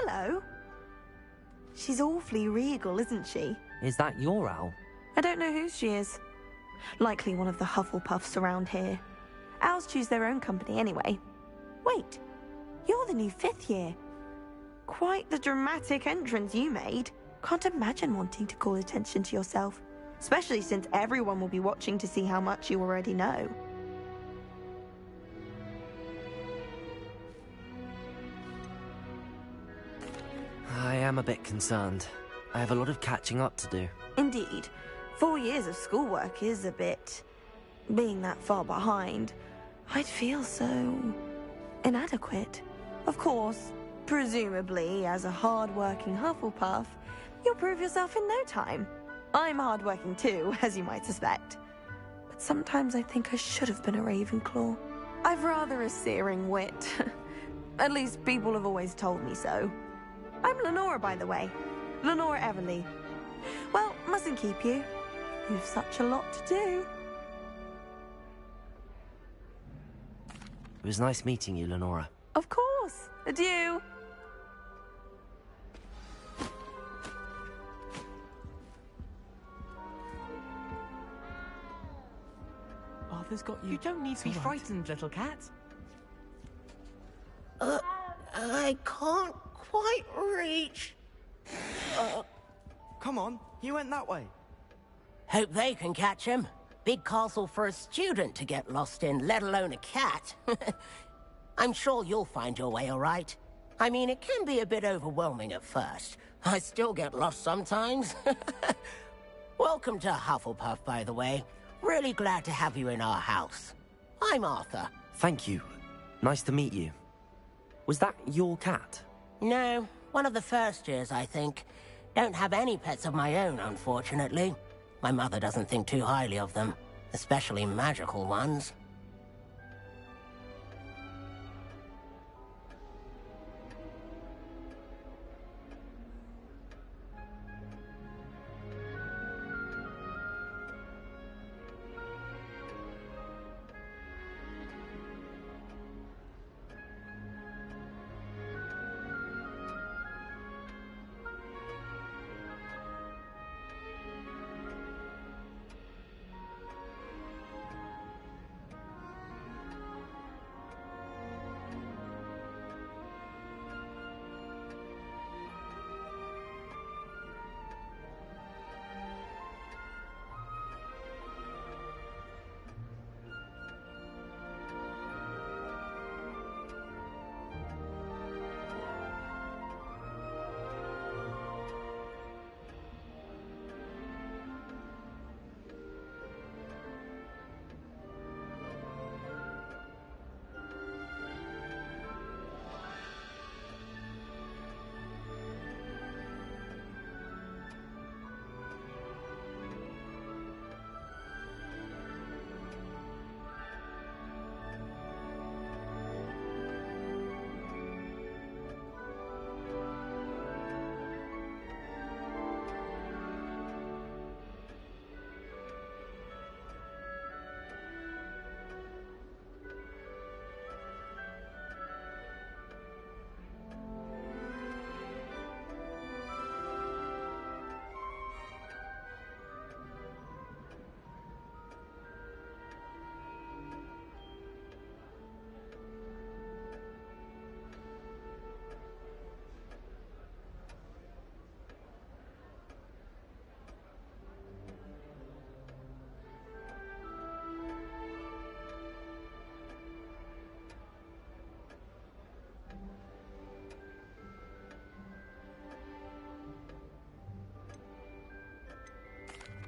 Hello. She's awfully regal, isn't she? Is that your owl? I don't know whose she is. Likely one of the Hufflepuffs around here. Owls choose their own company anyway. Wait, you're the new 5th year. Quite the dramatic entrance you made. Can't imagine wanting to call attention to yourself, especially since everyone will be watching to see how much you already know. I am a bit concerned. I have a lot of catching up to do. Indeed. 4 years of schoolwork is a bit... Being that far behind, I'd feel so... inadequate. Of course, presumably, as a hard-working Hufflepuff, you'll prove yourself in no time. I'm hard-working too, as you might suspect. But sometimes I think I should have been a Ravenclaw. I've rather a searing wit. At least people have always told me so. I'm Lenora, by the way. Lenora Everly. Well, mustn't keep you. You've such a lot to do. It was nice meeting you, Lenora. Of course. Adieu. Arthur's got you. You don't need to be frightened, little cat. I can't quite reach. Come on, he went that way. Hope they can catch him. Big castle for a student to get lost in, let alone a cat. I'm sure you'll find your way all right. I mean, it can be a bit overwhelming at first. I still get lost sometimes. Welcome to Hufflepuff, by the way. Really glad to have you in our house. I'm Arthur. Thank you. Nice to meet you. Was that your cat? No, one of the first years, I think. Don't have any pets of my own, unfortunately. My mother doesn't think too highly of them, especially magical ones.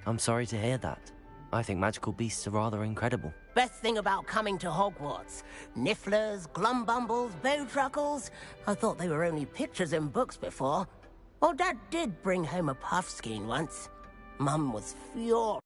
I'm sorry to hear that. I think magical beasts are rather incredible. Best thing about coming to Hogwarts. Nifflers, Glumbumbles, Bowtruckles. I thought they were only pictures in books before. Well, Dad did bring home a Puffskein once. Mum was furious.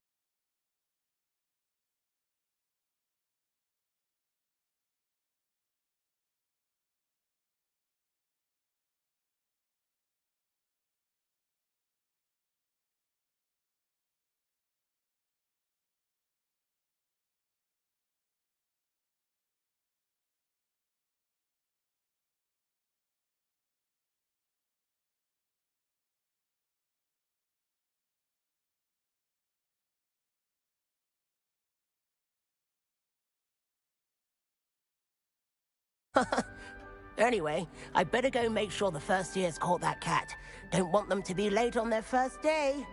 Anyway, I better go make sure the first years caught that cat. Don't want them to be late on their first day.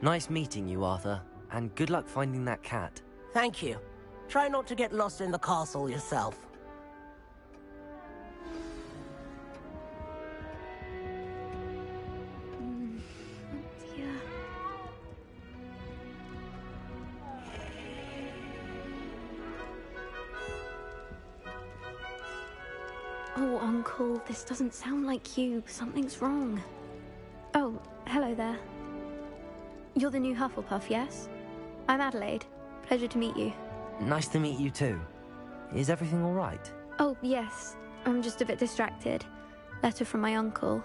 Nice meeting you, Arthur. And good luck finding that cat. Thank you. Try not to get lost in the castle yourself. Yeah. Oh, Uncle, this doesn't sound like you. Something's wrong. Oh, hello there. You're the new Hufflepuff, yes? I'm Adelaide. Pleasure to meet you. Nice to meet you too. Is everything all right? Oh, yes. I'm just a bit distracted. Letter from my uncle.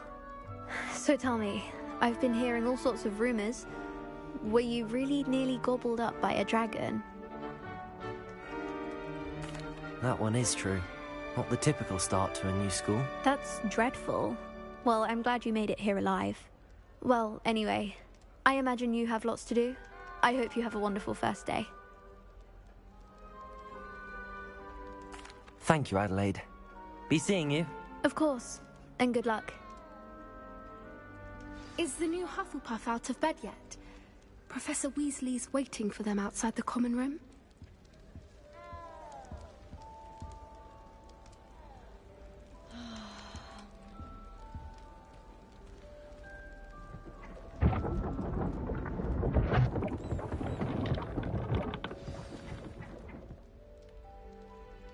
So tell me, I've been hearing all sorts of rumors. Were you really nearly gobbled up by a dragon? That one is true. Not the typical start to a new school. That's dreadful. Well, I'm glad you made it here alive. Well, anyway, I imagine you have lots to do. I hope you have a wonderful first day. Thank you, Adelaide. Be seeing you. Of course, and good luck. Is the new Hufflepuff out of bed yet? Professor Weasley's waiting for them outside the common room.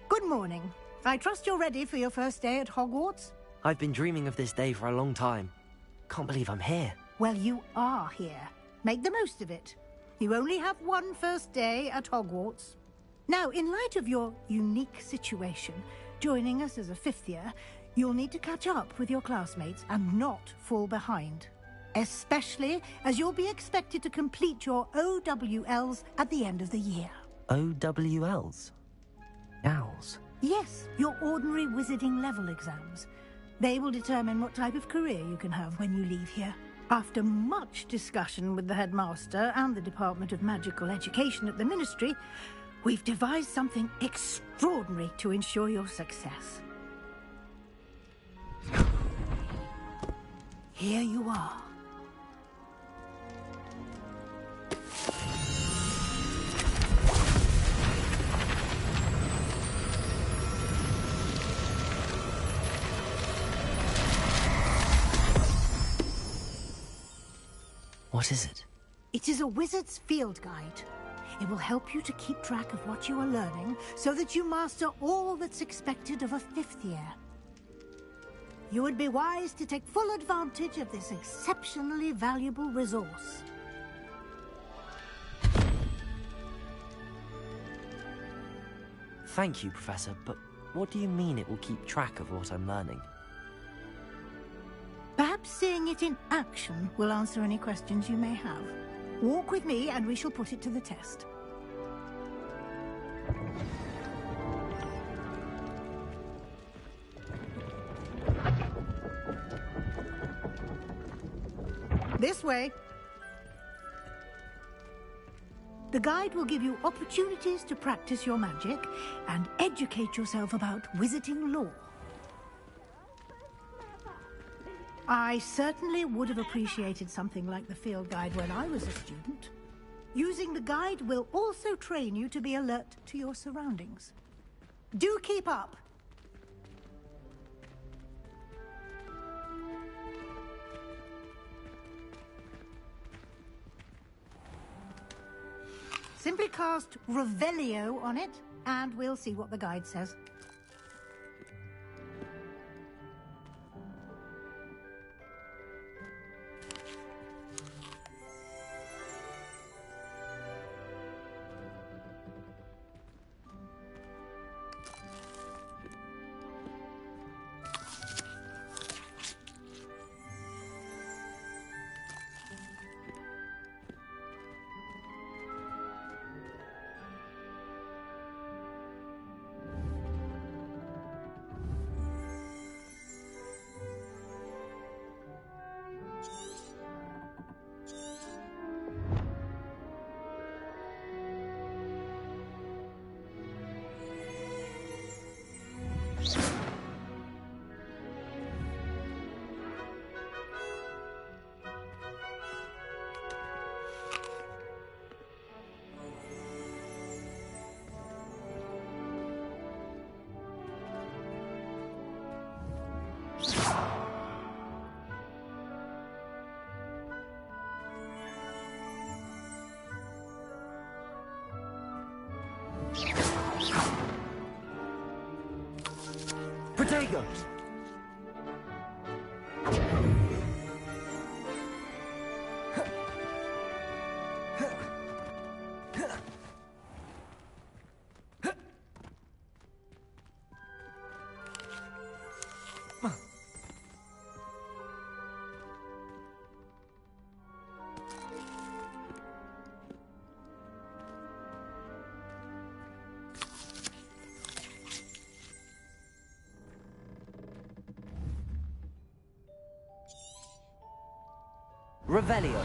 Good morning. I trust you're ready for your first day at Hogwarts? I've been dreaming of this day for a long time. Can't believe I'm here. Well, you are here. Make the most of it. You only have one first day at Hogwarts. Now, in light of your unique situation, joining us as a fifth year, you'll need to catch up with your classmates and not fall behind. Especially as you'll be expected to complete your OWLs at the end of the year. OWLs? Owls? Yes, your ordinary wizarding level exams. They will determine what type of career you can have when you leave here. After much discussion with the headmaster and the Department of Magical Education at the Ministry, we've devised something extraordinary to ensure your success. Here you are. What is it? It is a wizard's field guide. It will help you to keep track of what you are learning so that you master all that's expected of a fifth year. You would be wise to take full advantage of this exceptionally valuable resource. Thank you, Professor, but what do you mean it will keep track of what I'm learning? Perhaps seeing it in action will answer any questions you may have. Walk with me and we shall put it to the test. This way. The guide will give you opportunities to practice your magic and educate yourself about wizarding lore. I certainly would have appreciated something like the field guide when I was a student. Using the guide will also train you to be alert to your surroundings. Do keep up! Simply cast Revelio on it, and we'll see what the guide says. There he goes. Revelio.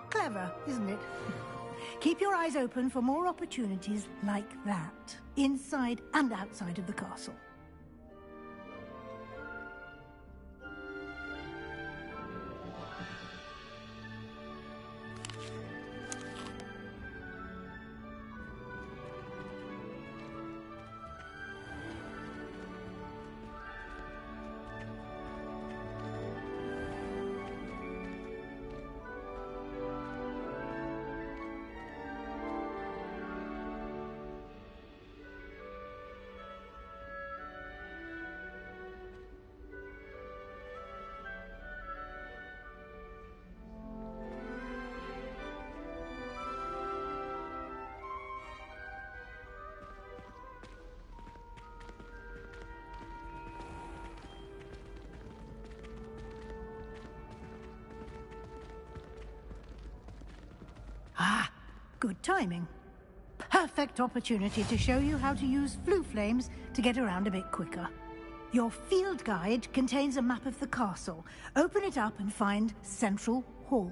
Clever, isn't it? Keep your eyes open for more opportunities like that, inside and outside of the castle. Ah, good timing. Perfect opportunity to show you how to use flue flames to get around a bit quicker. Your field guide contains a map of the castle. Open it up and find Central Hall.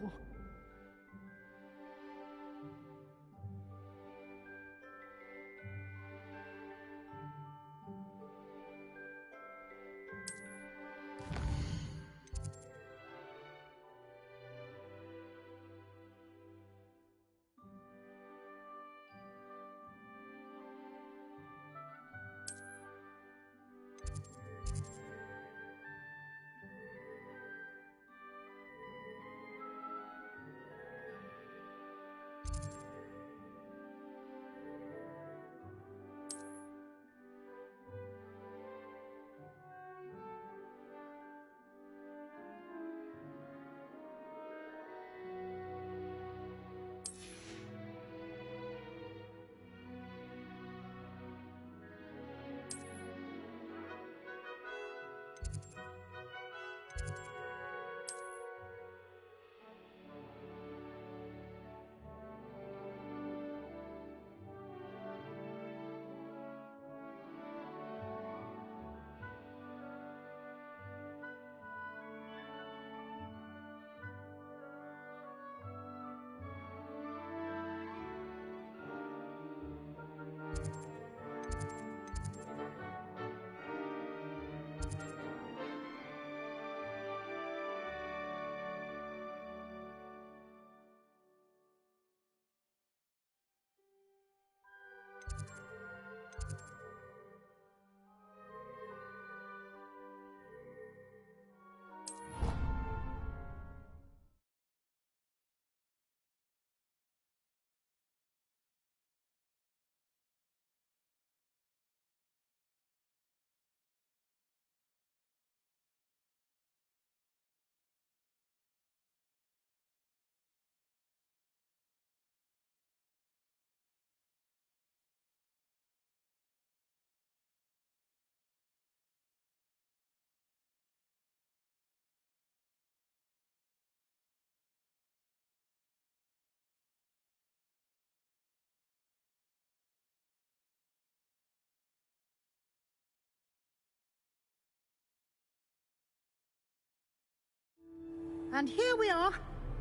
And here we are.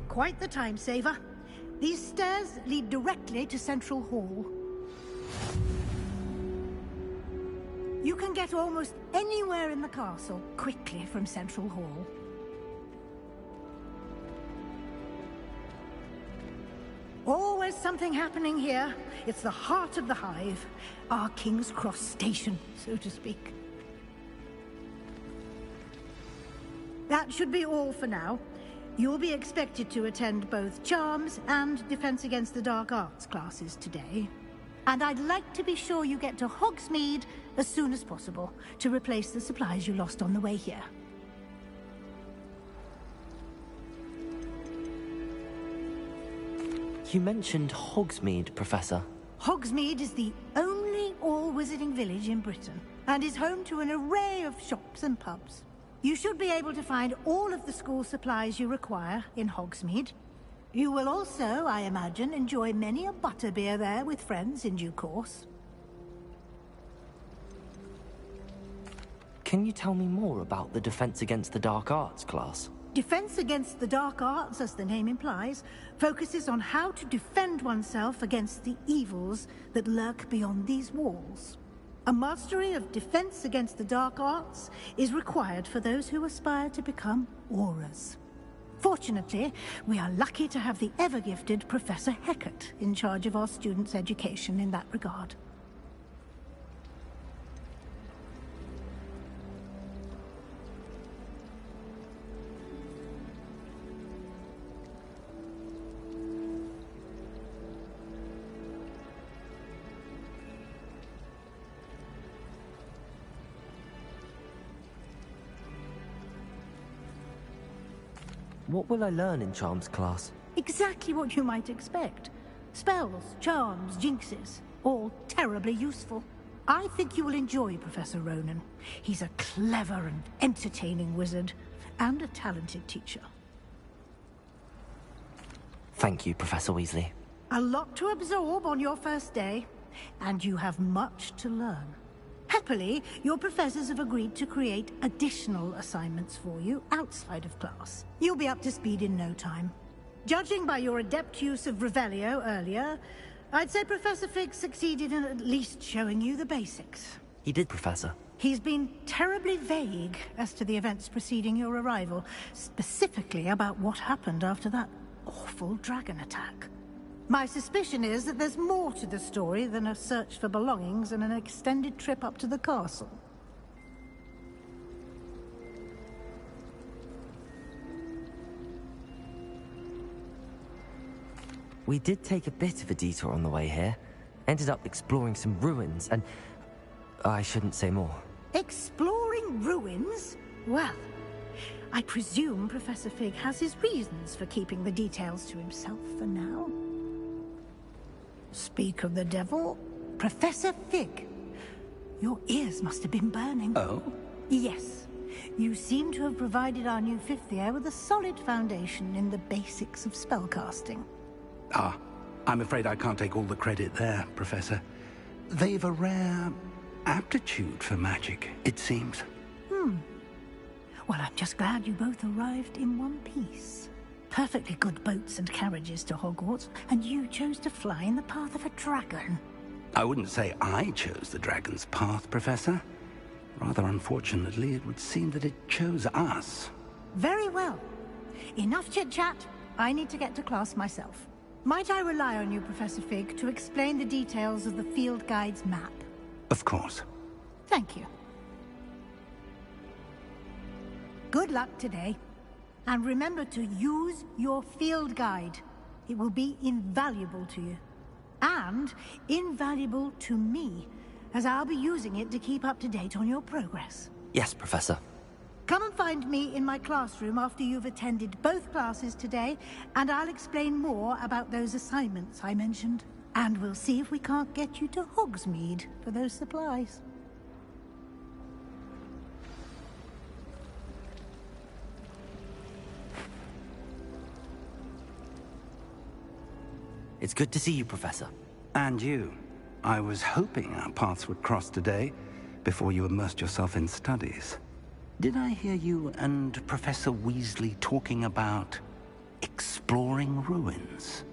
Quite the time saver. These stairs lead directly to Central Hall. You can get almost anywhere in the castle quickly from Central Hall. Always something happening here. It's the heart of the hive. Our King's Cross station, so to speak. That should be all for now. You'll be expected to attend both Charms and Defense Against the Dark Arts classes today. And I'd like to be sure you get to Hogsmeade as soon as possible to replace the supplies you lost on the way here. You mentioned Hogsmeade, Professor. Hogsmeade is the only all-wizarding village in Britain and is home to an array of shops and pubs. You should be able to find all of the school supplies you require in Hogsmeade. You will also, I imagine, enjoy many a butterbeer there with friends in due course. Can you tell me more about the Defense Against the Dark Arts class? Defense Against the Dark Arts, as the name implies, focuses on how to defend oneself against the evils that lurk beyond these walls. A mastery of Defense Against the Dark Arts is required for those who aspire to become Aurors. Fortunately, we are lucky to have the ever-gifted Professor Hecat in charge of our students' education in that regard. What will I learn in Charms class? Exactly what you might expect. Spells, charms, jinxes, all terribly useful. I think you will enjoy Professor Ronan. He's a clever and entertaining wizard, and a talented teacher. Thank you, Professor Weasley. A lot to absorb on your first day, and you have much to learn. Happily, your professors have agreed to create additional assignments for you outside of class. You'll be up to speed in no time. Judging by your adept use of Revelio earlier, I'd say Professor Fig succeeded in at least showing you the basics. He did, Professor. He's been terribly vague as to the events preceding your arrival, specifically about what happened after that awful dragon attack. My suspicion is that there's more to the story than a search for belongings and an extended trip up to the castle. We did take a bit of a detour on the way here. Ended up exploring some ruins and... I shouldn't say more. Exploring ruins? Well, I presume Professor Fig has his reasons for keeping the details to himself for now. Speak of the devil, Professor Fig. Your ears must have been burning. Oh? Yes. You seem to have provided our new fifth year with a solid foundation in the basics of spellcasting. Ah, I'm afraid I can't take all the credit there, Professor. They've a rare aptitude for magic, it seems. Well, I'm just glad you both arrived in one piece. Perfectly good boats and carriages to Hogwarts, and you chose to fly in the path of a dragon. I wouldn't say I chose the dragon's path, Professor. Rather unfortunately, it would seem that it chose us. Very well. Enough chit-chat. I need to get to class myself. Might I rely on you, Professor Fig, to explain the details of the field guide's map? Of course. Thank you. Good luck today. And remember to use your field guide. It will be invaluable to you. And invaluable to me, as I'll be using it to keep up to date on your progress. Yes, Professor. Come and find me in my classroom after you've attended both classes today, and I'll explain more about those assignments I mentioned. And we'll see if we can't get you to Hogsmeade for those supplies. It's good to see you, Professor. And you. I was hoping our paths would cross today, before you immersed yourself in studies. Did I hear you and Professor Weasley talking about exploring ruins?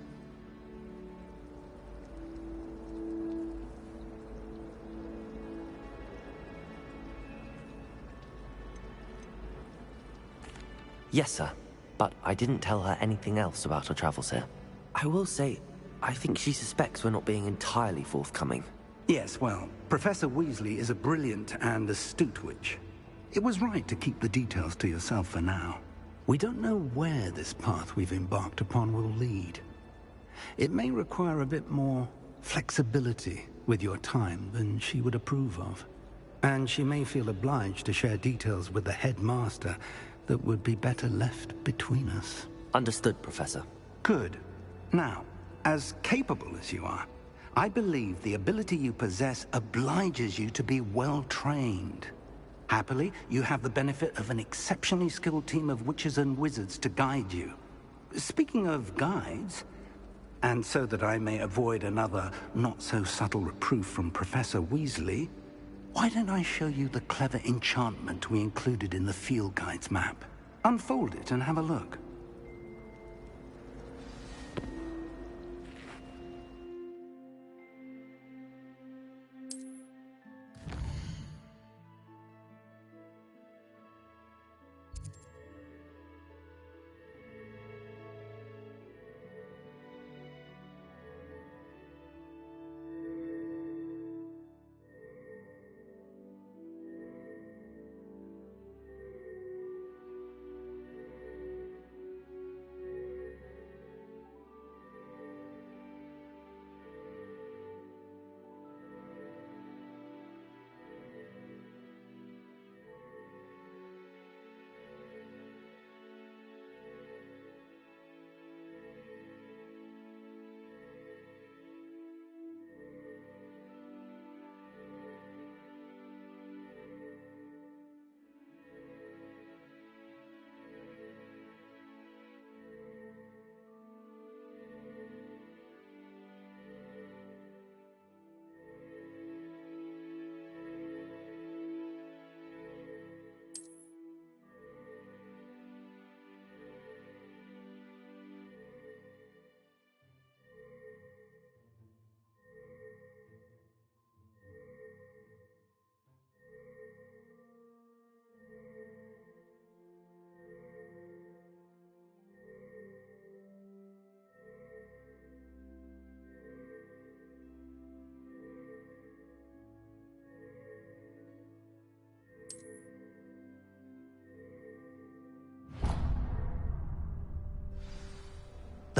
Yes, sir. But I didn't tell her anything else about our travels here. I will say, I think she suspects we're not being entirely forthcoming. Yes, well, Professor Weasley is a brilliant and astute witch. It was right to keep the details to yourself for now. We don't know where this path we've embarked upon will lead. It may require a bit more flexibility with your time than she would approve of. And she may feel obliged to share details with the headmaster that would be better left between us. Understood, Professor. Good. Now, as capable as you are, I believe the ability you possess obliges you to be well-trained. Happily, you have the benefit of an exceptionally skilled team of witches and wizards to guide you. Speaking of guides, and so that I may avoid another not-so-subtle reproof from Professor Weasley, why don't I show you the clever enchantment we included in the field guide's map? Unfold it and have a look.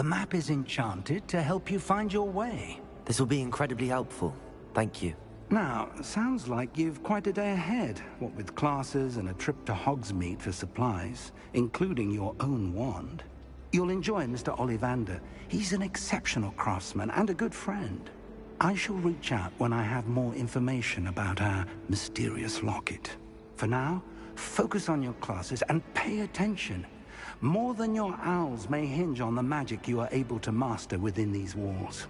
The map is enchanted to help you find your way. This will be incredibly helpful. Thank you. Now, sounds like you've quite a day ahead, what with classes and a trip to Hogsmeade for supplies, including your own wand. You'll enjoy Mr. Ollivander. He's an exceptional craftsman and a good friend. I shall reach out when I have more information about our mysterious locket. For now, focus on your classes and pay attention. More than your owls may hinge on the magic you are able to master within these walls.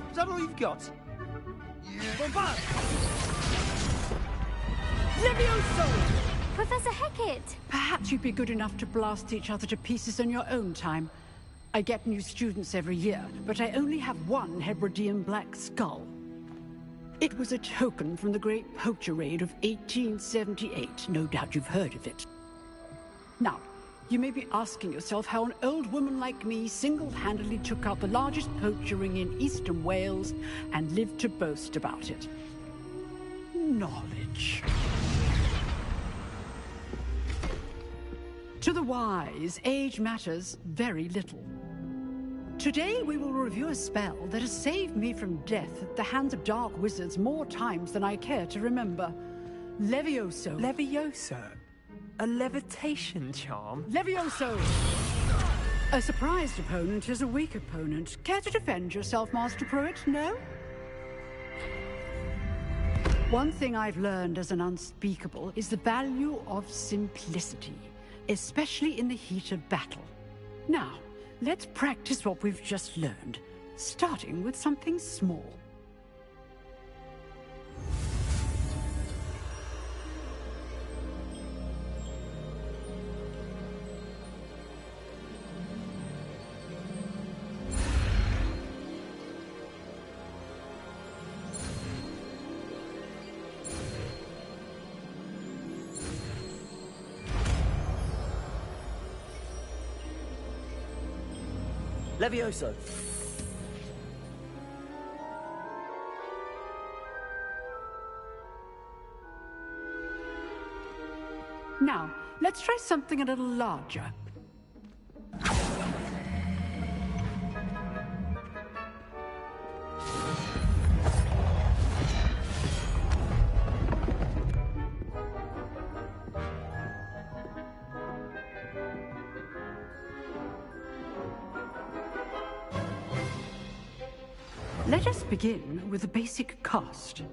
Is that all you've got? Bombard! Levioso! Professor Hecat! Perhaps you'd be good enough to blast each other to pieces in your own time. I get new students every year, but I only have one Hebridean black skull. It was a token from the Great Poacher Raid of 1878. No doubt you've heard of it. Now, you may be asking yourself how an old woman like me single-handedly took out the largest poacher ring in eastern Wales and lived to boast about it. Knowledge. To the wise, age matters very little. Today we will review a spell that has saved me from death at the hands of dark wizards more times than I care to remember. Levioso. Levioso? A levitation charm? Levioso! A surprised opponent is a weak opponent. Care to defend yourself, Master Pruitt? No? One thing I've learned as an unspeakable is the value of simplicity, especially in the heat of battle. Now, let's practice what we've just learned, starting with something small. Levioso! Now, let's try something a little larger. Let us begin with a basic cast.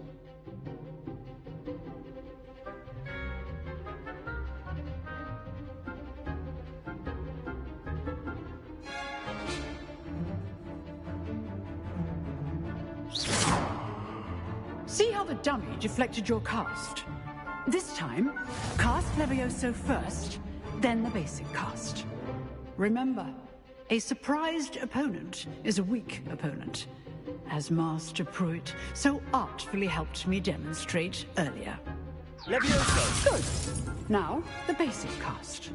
See how the dummy deflected your cast? This time, cast Levioso first, then the basic cast. Remember, a surprised opponent is a weak opponent. as Master Pruitt so artfully helped me demonstrate earlier. Levioso! Good. Now, the basic cast.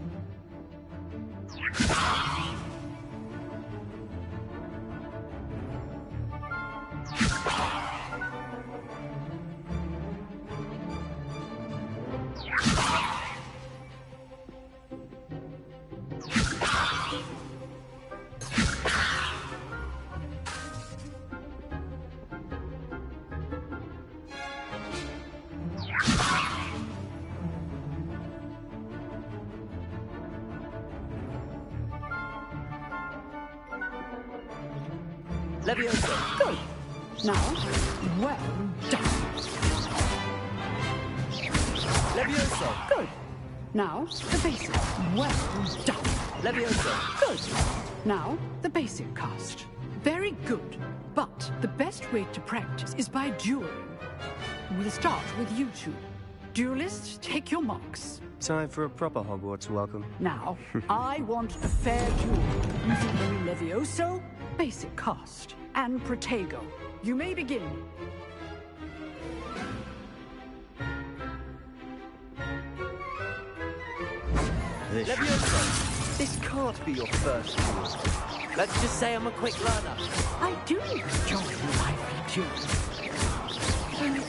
Levioso! Good. Now, well done. Levioso! Good. Now, the basic. Well done. Levioso! Good. Now, the basic cast. Very good. But the best way to practice is by dueling. We'll start with you two. Duelists, take your marks. Time for a proper Hogwarts welcome. Now, I want a fair duel using the Levioso, basic cast, and Protego. You may begin. Levioso! This can't be your first duel. Let's just say I'm a quick learner. I do enjoy lively duels.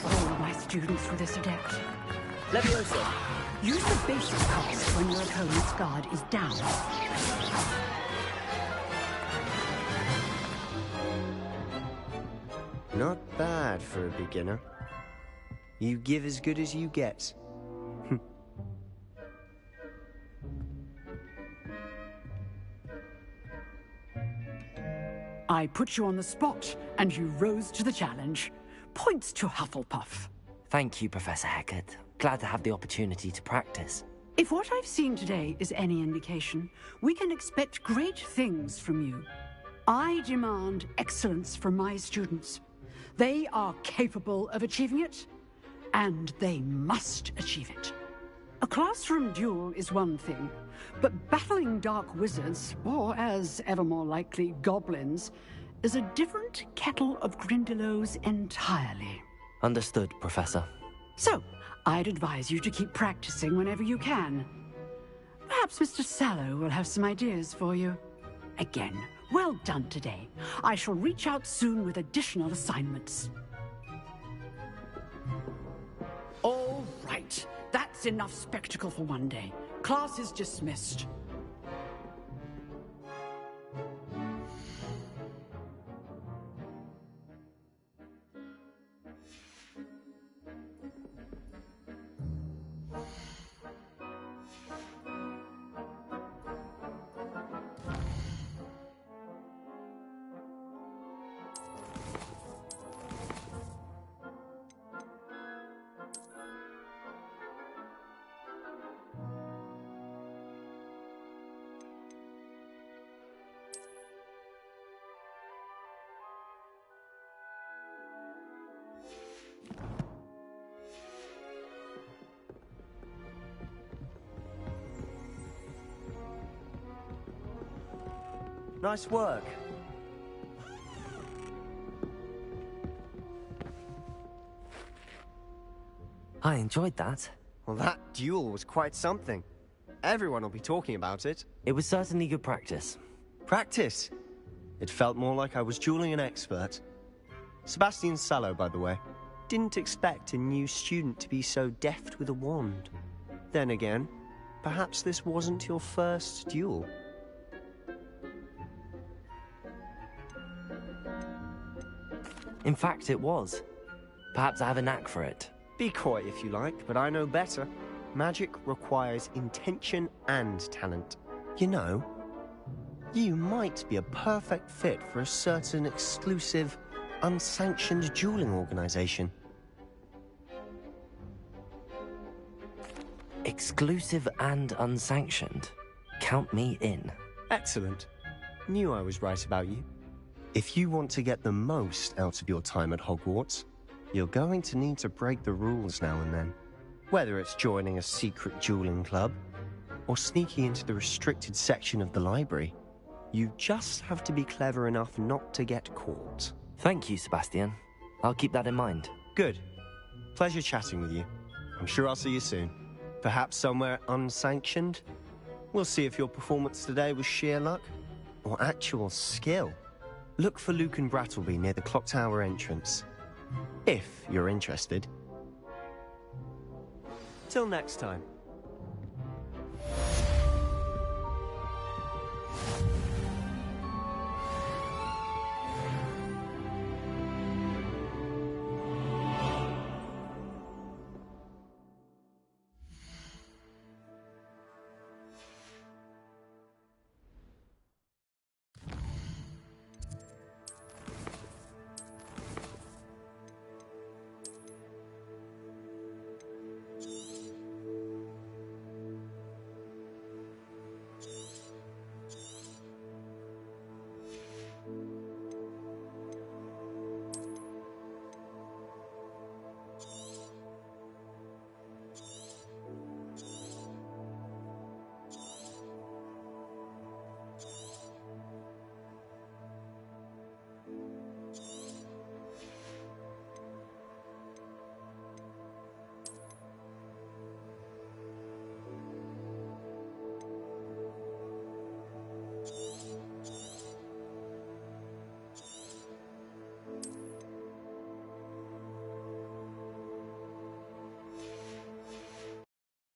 All my students were this adept. Levioso! Use the basic cast when your opponent's guard is down. Not bad for a beginner. You give as good as you get. I put you on the spot, and you rose to the challenge. Points to Hufflepuff. Thank you, Professor Hecat. Glad to have the opportunity to practice. If what I've seen today is any indication, we can expect great things from you. I demand excellence from my students. They are capable of achieving it, and they must achieve it. A classroom duel is one thing, but battling dark wizards, or as ever more likely, goblins, is a different kettle of Grindylows entirely. Understood, Professor. So, I'd advise you to keep practicing whenever you can. Perhaps Mr. Sallow will have some ideas for you. Again, well done today. I shall reach out soon with additional assignments. All right. That's enough spectacle for one day. Class is dismissed. Nice work. I enjoyed that. Well, that duel was quite something. Everyone will be talking about it. It was certainly good practice. Practice? It felt more like I was dueling an expert. Sebastian Sallow, by the way. Didn't expect a new student to be so deft with a wand. Then again, perhaps this wasn't your first duel. In fact, it was. Perhaps I have a knack for it. Be coy if you like, but I know better. Magic requires intention and talent. You know, you might be a perfect fit for a certain exclusive, unsanctioned dueling organization. Exclusive and unsanctioned. Count me in. Excellent. Knew I was right about you. If you want to get the most out of your time at Hogwarts, you're going to need to break the rules now and then. Whether it's joining a secret dueling club, or sneaking into the restricted section of the library, you just have to be clever enough not to get caught. Thank you, Sebastian. I'll keep that in mind. Good. Pleasure chatting with you. I'm sure I'll see you soon. Perhaps somewhere unsanctioned? We'll see if your performance today was sheer luck or actual skill. Look for Luke and Brattleby near the clock tower entrance. If you're interested. Till next time.